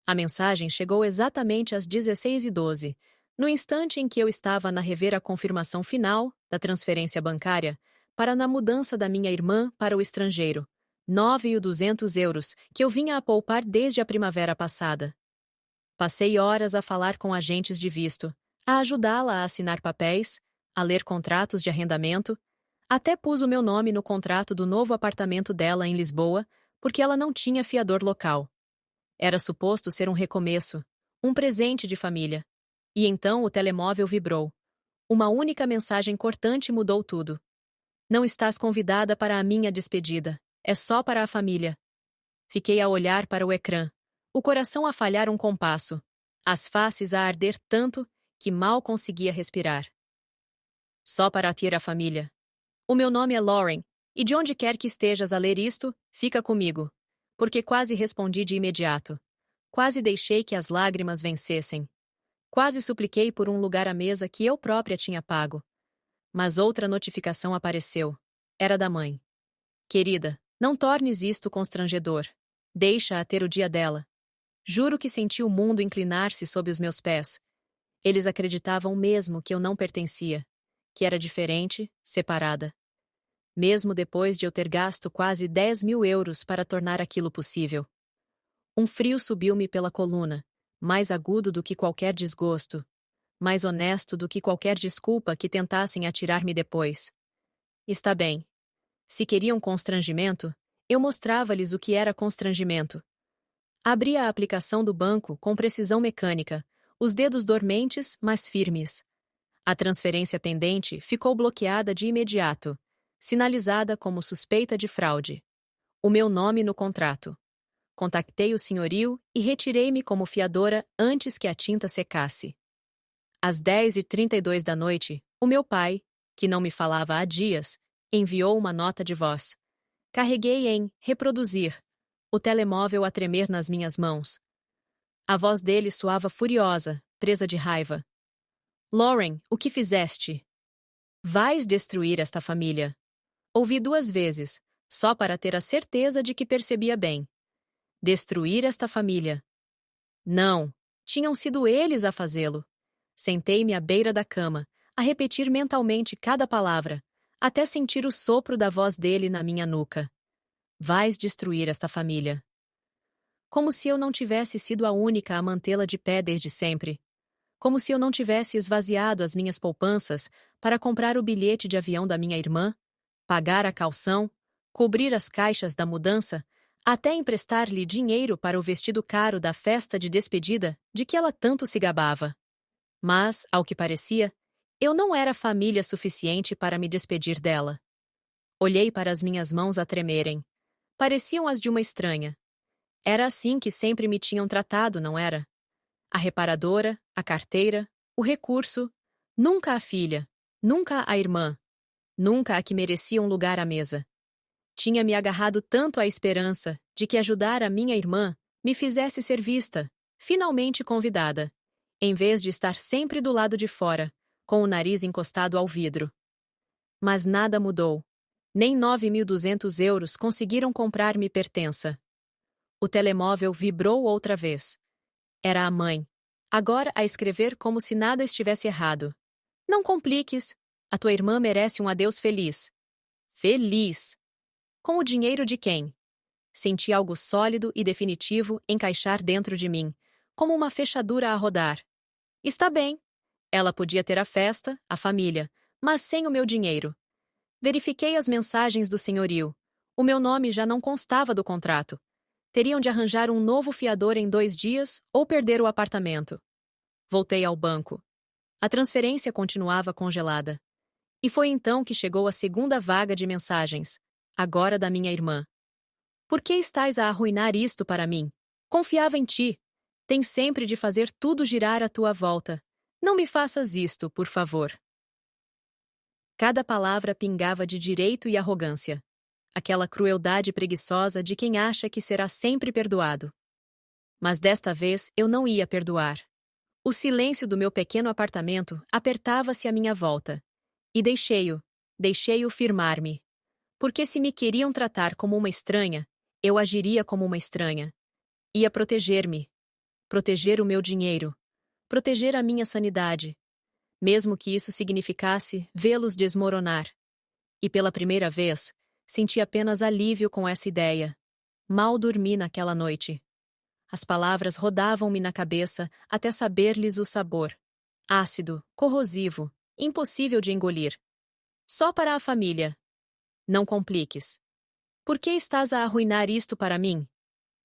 A mensagem chegou exatamente às 16h12, no instante em que eu estava a rever a confirmação final da transferência bancária para na mudança da minha irmã para o estrangeiro, 9.200 euros, que eu vinha a poupar desde a primavera passada. Passei horas a falar com agentes de visto, a ajudá-la a assinar papéis, a ler contratos de arrendamento, até pus o meu nome no contrato do novo apartamento dela em Lisboa, porque ela não tinha fiador local. Era suposto ser um recomeço, um presente de família. E então o telemóvel vibrou. Uma única mensagem cortante mudou tudo. Não estás convidada para a minha despedida. É só para a família. Fiquei a olhar para o ecrã, o coração a falhar um compasso, as faces a arder tanto que mal conseguia respirar. Só para ter a família. O meu nome é Lauren, e de onde quer que estejas a ler isto, fica comigo. Porque quase respondi de imediato. Quase deixei que as lágrimas vencessem. Quase supliquei por um lugar à mesa que eu própria tinha pago. Mas outra notificação apareceu. Era da mãe. Querida, não tornes isto constrangedor. Deixa-a ter o dia dela. Juro que senti o mundo inclinar-se sob os meus pés. Eles acreditavam mesmo que eu não pertencia, que era diferente, separada. Mesmo depois de eu ter gasto quase 10.000 euros para tornar aquilo possível. Um frio subiu-me pela coluna, mais agudo do que qualquer desgosto, mais honesto do que qualquer desculpa que tentassem atirar-me depois. Está bem. Se queriam constrangimento, eu mostrava-lhes o que era constrangimento. Abri a aplicação do banco com precisão mecânica, os dedos dormentes, mas firmes. A transferência pendente ficou bloqueada de imediato, sinalizada como suspeita de fraude. O meu nome no contrato. Contactei o senhorio e retirei-me como fiadora antes que a tinta secasse. Às 10h32 da noite, o meu pai, que não me falava há dias, enviou uma nota de voz. Carreguei em reproduzir, o telemóvel a tremer nas minhas mãos. A voz dele soava furiosa, presa de raiva. Lauren, o que fizeste? Vais destruir esta família. Ouvi 2 vezes, só para ter a certeza de que percebia bem. Destruir esta família. Não, tinham sido eles a fazê-lo. Sentei-me à beira da cama, a repetir mentalmente cada palavra, até sentir o sopro da voz dele na minha nuca. Vais destruir esta família. Como se eu não tivesse sido a única a mantê-la de pé desde sempre. Como se eu não tivesse esvaziado as minhas poupanças para comprar o bilhete de avião da minha irmã, pagar a calção, cobrir as caixas da mudança, até emprestar-lhe dinheiro para o vestido caro da festa de despedida de que ela tanto se gabava. Mas, ao que parecia, eu não era família suficiente para me despedir dela. Olhei para as minhas mãos a tremerem. Pareciam as de uma estranha. Era assim que sempre me tinham tratado, não era? A reparadora, a carteira, o recurso, nunca a filha, nunca a irmã, nunca a que merecia um lugar à mesa. Tinha-me agarrado tanto à esperança de que ajudar a minha irmã me fizesse ser vista, finalmente convidada, em vez de estar sempre do lado de fora, com o nariz encostado ao vidro. Mas nada mudou. Nem 9.200 euros conseguiram comprar-me pertença. O telemóvel vibrou outra vez. Era a mãe, agora a escrever como se nada estivesse errado. Não compliques. A tua irmã merece um adeus feliz. Feliz! Com o dinheiro de quem? Senti algo sólido e definitivo encaixar dentro de mim, como uma fechadura a rodar. Está bem. Ela podia ter a festa, a família, mas sem o meu dinheiro. Verifiquei as mensagens do senhorio. O meu nome já não constava do contrato. Teriam de arranjar um novo fiador em 2 dias ou perder o apartamento. Voltei ao banco. A transferência continuava congelada. E foi então que chegou a segunda vaga de mensagens, agora da minha irmã. Por que estás a arruinar isto para mim? Confiava em ti. Tens sempre de fazer tudo girar à tua volta. Não me faças isto, por favor. Cada palavra pingava de direito e arrogância. Aquela crueldade preguiçosa de quem acha que será sempre perdoado. Mas desta vez eu não ia perdoar. O silêncio do meu pequeno apartamento apertava-se à minha volta. E deixei-o firmar-me. Porque se me queriam tratar como uma estranha, eu agiria como uma estranha. Ia proteger-me. proteger o meu dinheiro, proteger a minha sanidade, mesmo que isso significasse vê-los desmoronar. E pela primeira vez, senti apenas alívio com essa ideia. Mal dormi naquela noite. As palavras rodavam-me na cabeça até saber-lhes o sabor. Ácido, corrosivo, impossível de engolir. Só para a família. Não compliques. Por que estás a arruinar isto para mim?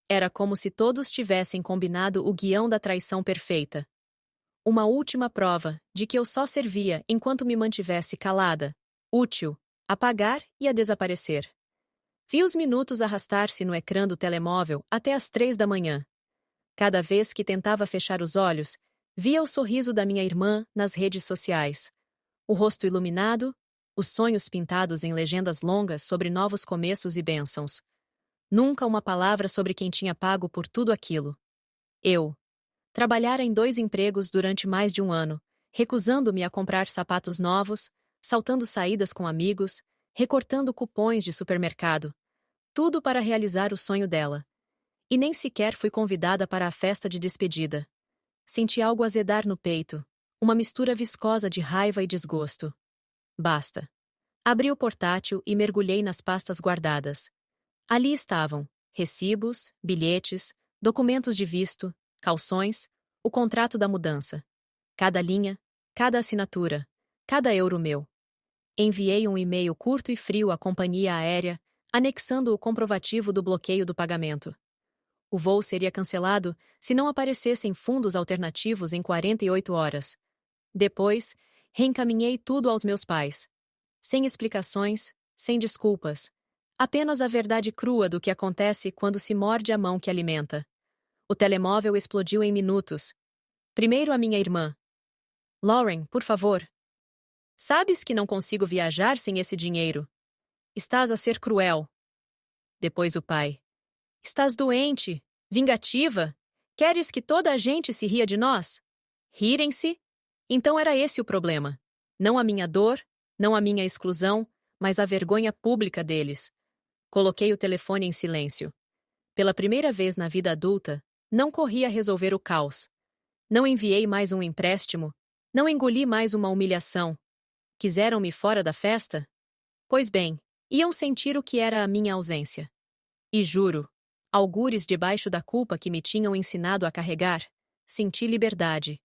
Era como se todos tivessem combinado o guião da traição perfeita. Uma última prova de que eu só servia enquanto me mantivesse calada, útil, a pagar e a desaparecer. Vi os minutos arrastar-se no ecrã do telemóvel até às 3 da manhã. Cada vez que tentava fechar os olhos, via o sorriso da minha irmã nas redes sociais. O rosto iluminado, os sonhos pintados em legendas longas sobre novos começos e bênçãos. Nunca uma palavra sobre quem tinha pago por tudo aquilo. Eu. Trabalhara em 2 empregos durante mais de um ano, recusando-me a comprar sapatos novos, saltando saídas com amigos, recortando cupons de supermercado. Tudo para realizar o sonho dela. E nem sequer fui convidada para a festa de despedida. Senti algo azedar no peito, uma mistura viscosa de raiva e desgosto. Basta. Abri o portátil e mergulhei nas pastas guardadas. Ali estavam recibos, bilhetes, documentos de visto, calções, o contrato da mudança. Cada linha, cada assinatura, cada euro meu. Enviei um e-mail curto e frio à companhia aérea, anexando o comprovativo do bloqueio do pagamento. O voo seria cancelado se não aparecessem fundos alternativos em 48 horas. Depois, reencaminhei tudo aos meus pais. Sem explicações, sem desculpas. Apenas a verdade crua do que acontece quando se morde a mão que alimenta. O telemóvel explodiu em minutos. Primeiro a minha irmã. Lauren, por favor. Sabes que não consigo viajar sem esse dinheiro. Estás a ser cruel. Depois o pai. Estás doente, vingativa? Queres que toda a gente se ria de nós? Rirem-se? Então era esse o problema. Não a minha dor, não a minha exclusão, mas a vergonha pública deles. Coloquei o telefone em silêncio. Pela primeira vez na vida adulta, não corri a resolver o caos. Não enviei mais um empréstimo, não engoli mais uma humilhação. Quiseram-me fora da festa? Pois bem, iam sentir o que era a minha ausência. E juro, algures debaixo da culpa que me tinham ensinado a carregar, senti liberdade.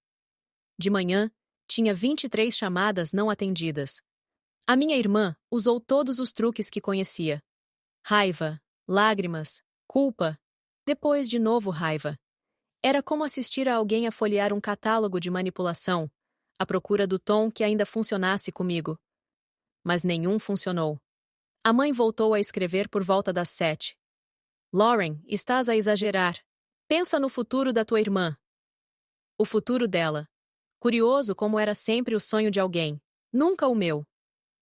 De manhã, tinha 23 chamadas não atendidas. A minha irmã usou todos os truques que conhecia. Raiva, lágrimas, culpa, depois de novo raiva. Era como assistir a alguém a folhear um catálogo de manipulação, à procura do tom que ainda funcionasse comigo. Mas nenhum funcionou. A mãe voltou a escrever por volta das 7. Lauren, estás a exagerar. Pensa no futuro da tua irmã. O futuro dela. Curioso como era sempre o sonho de alguém, nunca o meu.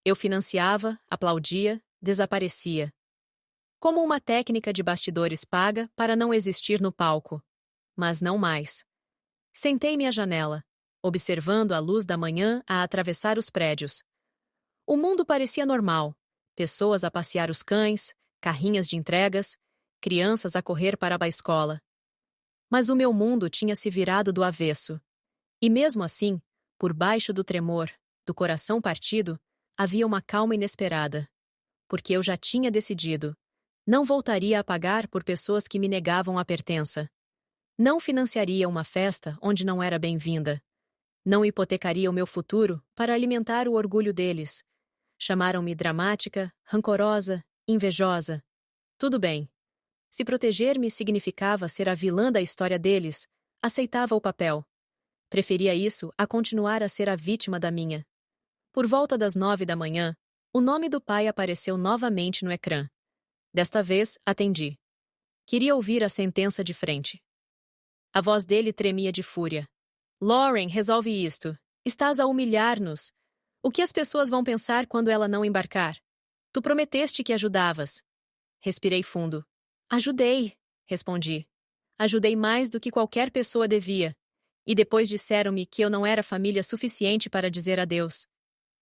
Eu financiava, aplaudia, desaparecia. Como uma técnica de bastidores paga para não existir no palco. Mas não mais. Sentei-me à janela, observando a luz da manhã a atravessar os prédios. O mundo parecia normal. Pessoas a passear os cães, carrinhas de entregas, crianças a correr para a escola. Mas o meu mundo tinha se virado do avesso. E mesmo assim, por baixo do tremor, do coração partido, havia uma calma inesperada. Porque eu já tinha decidido. Não voltaria a pagar por pessoas que me negavam a pertença. Não financiaria uma festa onde não era bem-vinda. Não hipotecaria o meu futuro para alimentar o orgulho deles. Chamaram-me dramática, rancorosa, invejosa. Tudo bem. Se proteger-me significava ser a vilã da história deles, aceitava o papel. Preferia isso a continuar a ser a vítima da minha. Por volta das 9 da manhã, o nome do pai apareceu novamente no ecrã. Desta vez, atendi. Queria ouvir a sentença de frente. A voz dele tremia de fúria. Lauren, resolve isto. Estás a humilhar-nos. O que as pessoas vão pensar quando ela não embarcar? Tu prometeste que ajudavas. Respirei fundo. Ajudei, respondi. Ajudei mais do que qualquer pessoa devia. E depois disseram-me que eu não era família suficiente para dizer adeus.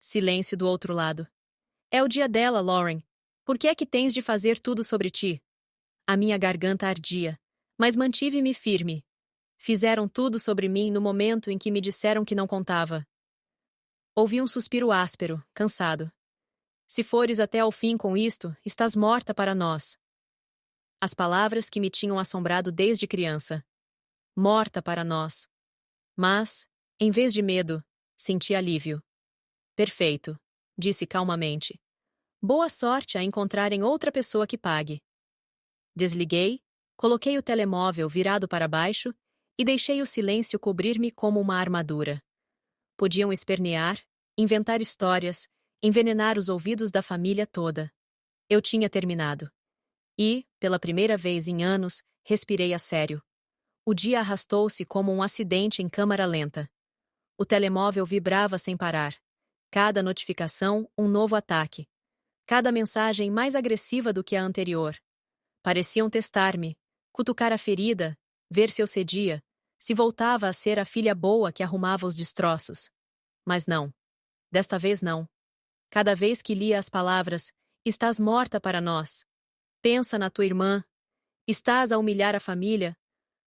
Silêncio do outro lado. É o dia dela, Lauren. Por que é que tens de fazer tudo sobre ti? A minha garganta ardia, mas mantive-me firme. Fizeram tudo sobre mim no momento em que me disseram que não contava. Ouvi um suspiro áspero, cansado. Se fores até ao fim com isto, estás morta para nós. As palavras que me tinham assombrado desde criança. Morta para nós. Mas, em vez de medo, senti alívio. Perfeito, disse calmamente. Boa sorte a encontrarem outra pessoa que pague. Desliguei, coloquei o telemóvel virado para baixo e deixei o silêncio cobrir-me como uma armadura. Podiam espernear, inventar histórias, envenenar os ouvidos da família toda. Eu tinha terminado. E, pela primeira vez em anos, respirei a sério. O dia arrastou-se como um acidente em câmara lenta. O telemóvel vibrava sem parar. Cada notificação, um novo ataque. Cada mensagem mais agressiva do que a anterior. Pareciam testar-me, cutucar a ferida, ver se eu cedia, se voltava a ser a filha boa que arrumava os destroços. Mas não. Desta vez não. Cada vez que lia as palavras, estás morta para nós. Pensa na tua irmã. Estás a humilhar a família.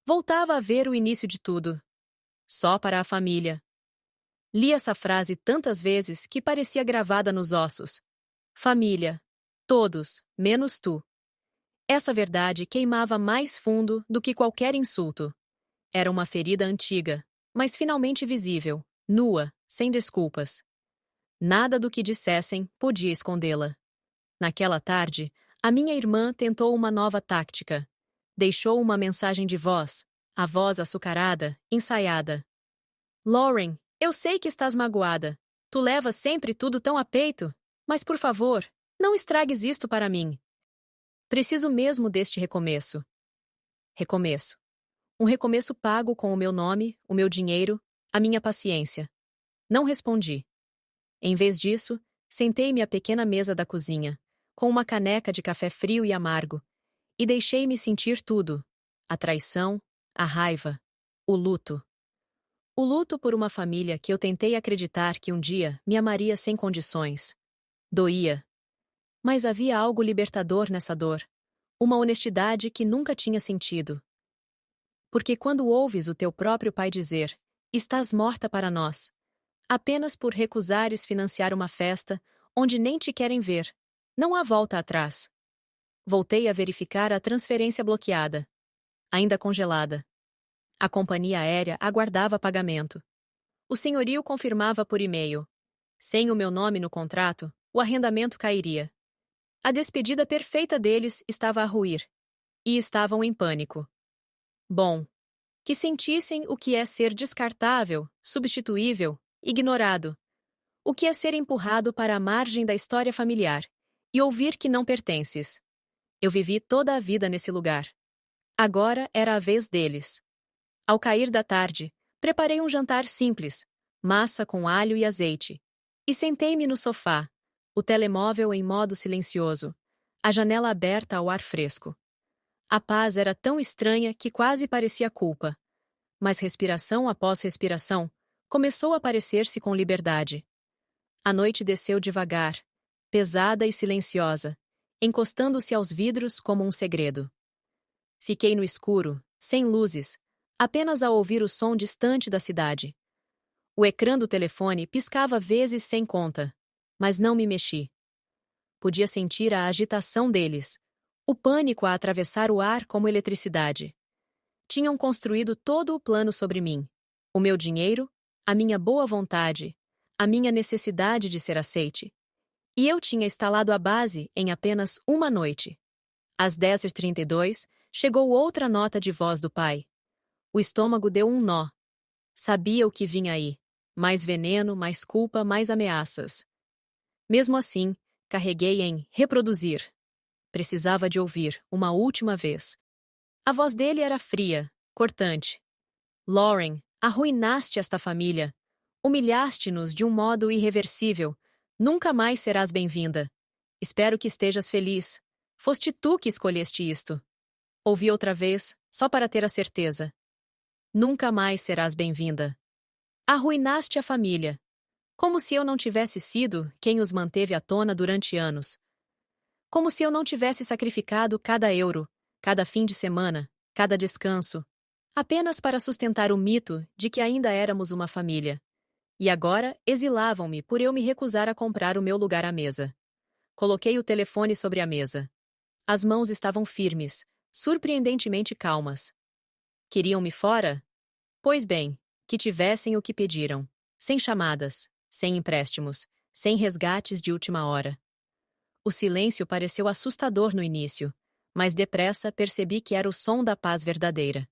Voltava a ver o início de tudo. Só para a família. Li essa frase tantas vezes que parecia gravada nos ossos. Família. Todos, menos tu. Essa verdade queimava mais fundo do que qualquer insulto. Era uma ferida antiga, mas finalmente visível, nua, sem desculpas. Nada do que dissessem podia escondê-la. Naquela tarde, a minha irmã tentou uma nova tática. Deixou uma mensagem de voz, a voz açucarada, ensaiada. Lauren, eu sei que estás magoada. Tu levas sempre tudo tão a peito, mas por favor, não estragues isto para mim. Preciso mesmo deste recomeço. Recomeço. Um recomeço pago com o meu nome, o meu dinheiro, a minha paciência. Não respondi. Em vez disso, sentei-me à pequena mesa da cozinha, com uma caneca de café frio e amargo, e deixei-me sentir tudo: a traição, a raiva, o luto. O luto por uma família que eu tentei acreditar que um dia me amaria sem condições. Doía. Mas havia algo libertador nessa dor. Uma honestidade que nunca tinha sentido. Porque quando ouves o teu próprio pai dizer: estás morta para nós, apenas por recusares financiar uma festa onde nem te querem ver, não há volta atrás. Voltei a verificar a transferência bloqueada. Ainda congelada. A companhia aérea aguardava pagamento. O senhorio confirmava por e-mail. Sem o meu nome no contrato, o arrendamento cairia. A despedida perfeita deles estava a ruir. E estavam em pânico. Bom, que sentissem o que é ser descartável, substituível, ignorado. O que é ser empurrado para a margem da história familiar e ouvir que não pertences. Eu vivi toda a vida nesse lugar. Agora era a vez deles. Ao cair da tarde, preparei um jantar simples, massa com alho e azeite, e sentei-me no sofá, o telemóvel em modo silencioso, a janela aberta ao ar fresco. A paz era tão estranha que quase parecia culpa. Mas respiração após respiração, começou a parecer-se com liberdade. A noite desceu devagar, pesada e silenciosa, encostando-se aos vidros como um segredo. Fiquei no escuro, sem luzes, apenas a ouvir o som distante da cidade. O ecrã do telefone piscava vezes sem conta, mas não me mexi. Podia sentir a agitação deles, o pânico a atravessar o ar como eletricidade. Tinham construído todo o plano sobre mim. O meu dinheiro, a minha boa vontade, a minha necessidade de ser aceite. E eu tinha instalado a base em apenas uma noite. Às 10h32, chegou outra nota de voz do pai. O estômago deu um nó. Sabia o que vinha aí. Mais veneno, mais culpa, mais ameaças. Mesmo assim, carreguei em reproduzir. Precisava de ouvir, uma última vez. A voz dele era fria, cortante. Lauren, arruinaste esta família. Humilhaste-nos de um modo irreversível. Nunca mais serás bem-vinda. Espero que estejas feliz. Foste tu que escolheste isto. Ouvi outra vez, só para ter a certeza. Nunca mais serás bem-vinda. Arruinaste a família. Como se eu não tivesse sido quem os manteve à tona durante anos. Como se eu não tivesse sacrificado cada euro, cada fim de semana, cada descanso. apenas para sustentar o mito de que ainda éramos uma família. E agora exilavam-me por eu me recusar a comprar o meu lugar à mesa. Coloquei o telefone sobre a mesa. As mãos estavam firmes, surpreendentemente calmas. Queriam-me fora? Pois bem, que tivessem o que pediram. Sem chamadas, sem empréstimos, sem resgates de última hora. O silêncio pareceu assustador no início, mas depressa percebi que era o som da paz verdadeira.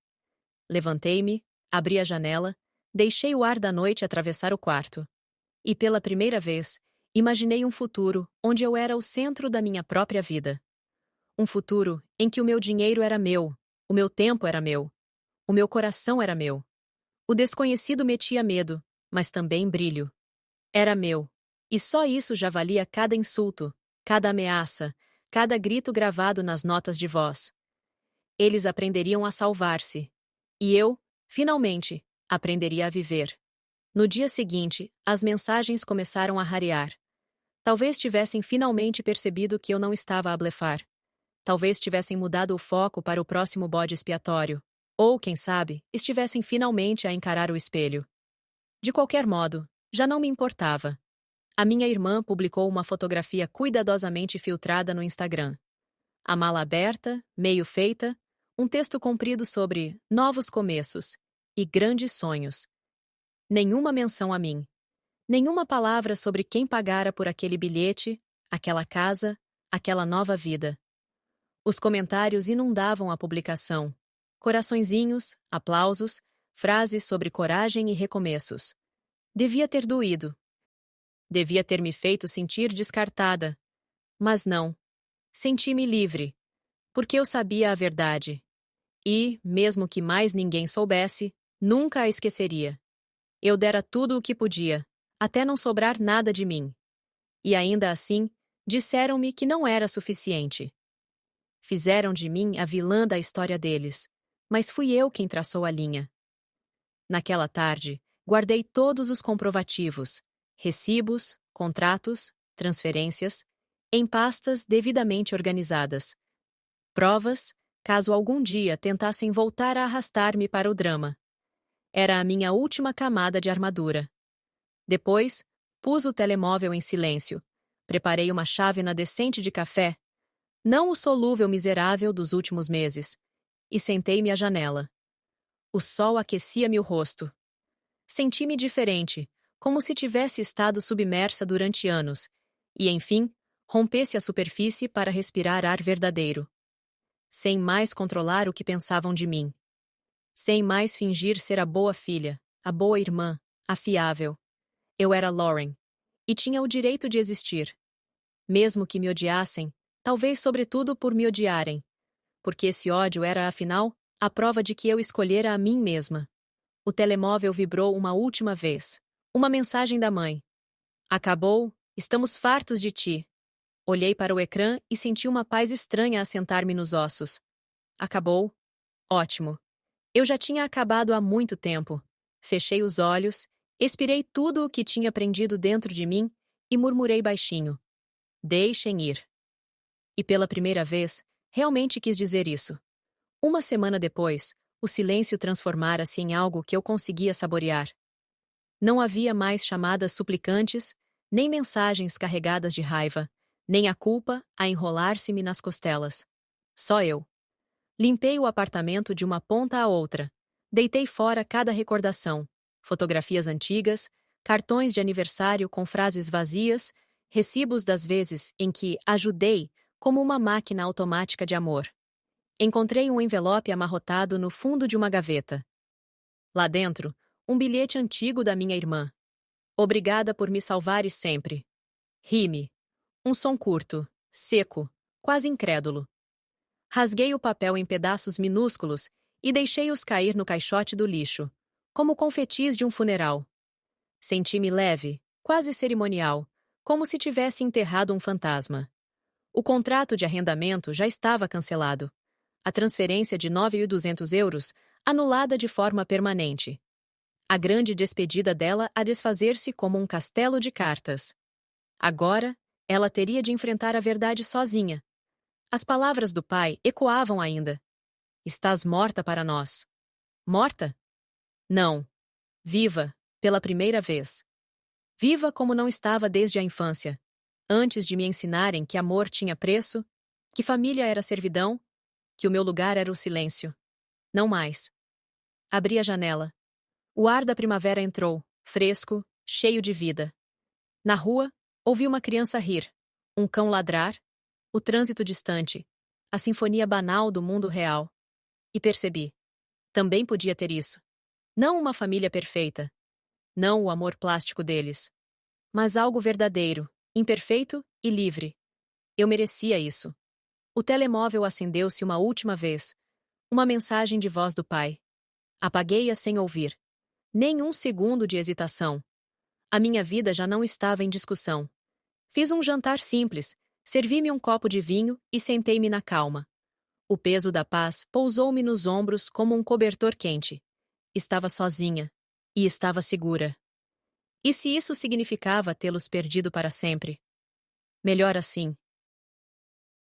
Levantei-me, abri a janela, deixei o ar da noite atravessar o quarto. E pela primeira vez, imaginei um futuro onde eu era o centro da minha própria vida. Um futuro em que o meu dinheiro era meu, o meu tempo era meu, o meu coração era meu. O desconhecido metia medo, mas também brilho. Era meu. E só isso já valia cada insulto, cada ameaça, cada grito gravado nas notas de voz. Eles aprenderiam a salvar-se. E eu, finalmente, aprenderia a viver. No dia seguinte, as mensagens começaram a rarear. Talvez tivessem finalmente percebido que eu não estava a blefar. Talvez tivessem mudado o foco para o próximo bode expiatório. Ou, quem sabe, estivessem finalmente a encarar o espelho. De qualquer modo, já não me importava. A minha irmã publicou uma fotografia cuidadosamente filtrada no Instagram. A mala aberta, meio feita, um texto comprido sobre novos começos e grandes sonhos. Nenhuma menção a mim. Nenhuma palavra sobre quem pagara por aquele bilhete, aquela casa, aquela nova vida. Os comentários inundavam a publicação. Coraçõezinhos, aplausos, frases sobre coragem e recomeços. Devia ter doído. Devia ter me feito sentir descartada. Mas não. Senti-me livre. Porque eu sabia a verdade. E, mesmo que mais ninguém soubesse, nunca a esqueceria. Eu dera tudo o que podia, até não sobrar nada de mim. E ainda assim, disseram-me que não era suficiente. Fizeram de mim a vilã da história deles, mas fui eu quem traçou a linha. Naquela tarde, guardei todos os comprovativos, recibos, contratos, transferências, em pastas devidamente organizadas. Provas, caso algum dia tentassem voltar a arrastar-me para o drama. Era a minha última camada de armadura. Depois, pus o telemóvel em silêncio, preparei uma chávena decente de café, não o solúvel miserável dos últimos meses, e sentei-me à janela. O sol aquecia-me o rosto. Senti-me diferente, como se tivesse estado submersa durante anos, e, enfim, rompesse a superfície para respirar ar verdadeiro. Sem mais controlar o que pensavam de mim. Sem mais fingir ser a boa filha, a boa irmã, a fiável. Eu era Lauren, e tinha o direito de existir. Mesmo que me odiassem, talvez sobretudo por me odiarem, porque esse ódio era, afinal, a prova de que eu escolhera a mim mesma. O telemóvel vibrou uma última vez. Uma mensagem da mãe. Acabou, estamos fartos de ti. Olhei para o ecrã e senti uma paz estranha assentar-me nos ossos. Acabou? Ótimo. Eu já tinha acabado há muito tempo. Fechei os olhos, expirei tudo o que tinha prendido dentro de mim e murmurei baixinho. Deixem ir. E pela primeira vez, realmente quis dizer isso. Uma semana depois, o silêncio transformara-se em algo que eu conseguia saborear. Não havia mais chamadas suplicantes, nem mensagens carregadas de raiva, nem a culpa a enrolar-se-me nas costelas. Só eu. Limpei o apartamento de uma ponta à outra. Deitei fora cada recordação, fotografias antigas, cartões de aniversário com frases vazias, recibos das vezes em que ajudei como uma máquina automática de amor. Encontrei um envelope amarrotado no fundo de uma gaveta. Lá dentro, um bilhete antigo da minha irmã. Obrigada por me salvares sempre. Rime. Um som curto, seco, quase incrédulo. Rasguei o papel em pedaços minúsculos e deixei-os cair no caixote do lixo, como confetis de um funeral. Senti-me leve, quase cerimonial, como se tivesse enterrado um fantasma. O contrato de arrendamento já estava cancelado. A transferência de 9.200 euros anulada de forma permanente. A grande despedida dela a desfazer-se como um castelo de cartas. Agora, ela teria de enfrentar a verdade sozinha. As palavras do pai ecoavam ainda. Estás morta para nós. Morta? Não. Viva, pela primeira vez. Viva como não estava desde a infância, antes de me ensinarem que amor tinha preço, que família era servidão, que o meu lugar era o silêncio. Não mais. Abri a janela. O ar da primavera entrou, fresco, cheio de vida. Na rua, ouvi uma criança rir, um cão ladrar, o trânsito distante, a sinfonia banal do mundo real. E percebi. Também podia ter isso. Não uma família perfeita. Não o amor plástico deles. Mas algo verdadeiro, imperfeito e livre. Eu merecia isso. O telemóvel acendeu-se uma última vez. Uma mensagem de voz do pai. Apaguei-a sem ouvir. Nem um segundo de hesitação. A minha vida já não estava em discussão. Fiz um jantar simples, servi-me um copo de vinho e sentei-me na calma. O peso da paz pousou-me nos ombros como um cobertor quente. Estava sozinha. E estava segura. E se isso significava tê-los perdido para sempre? Melhor assim.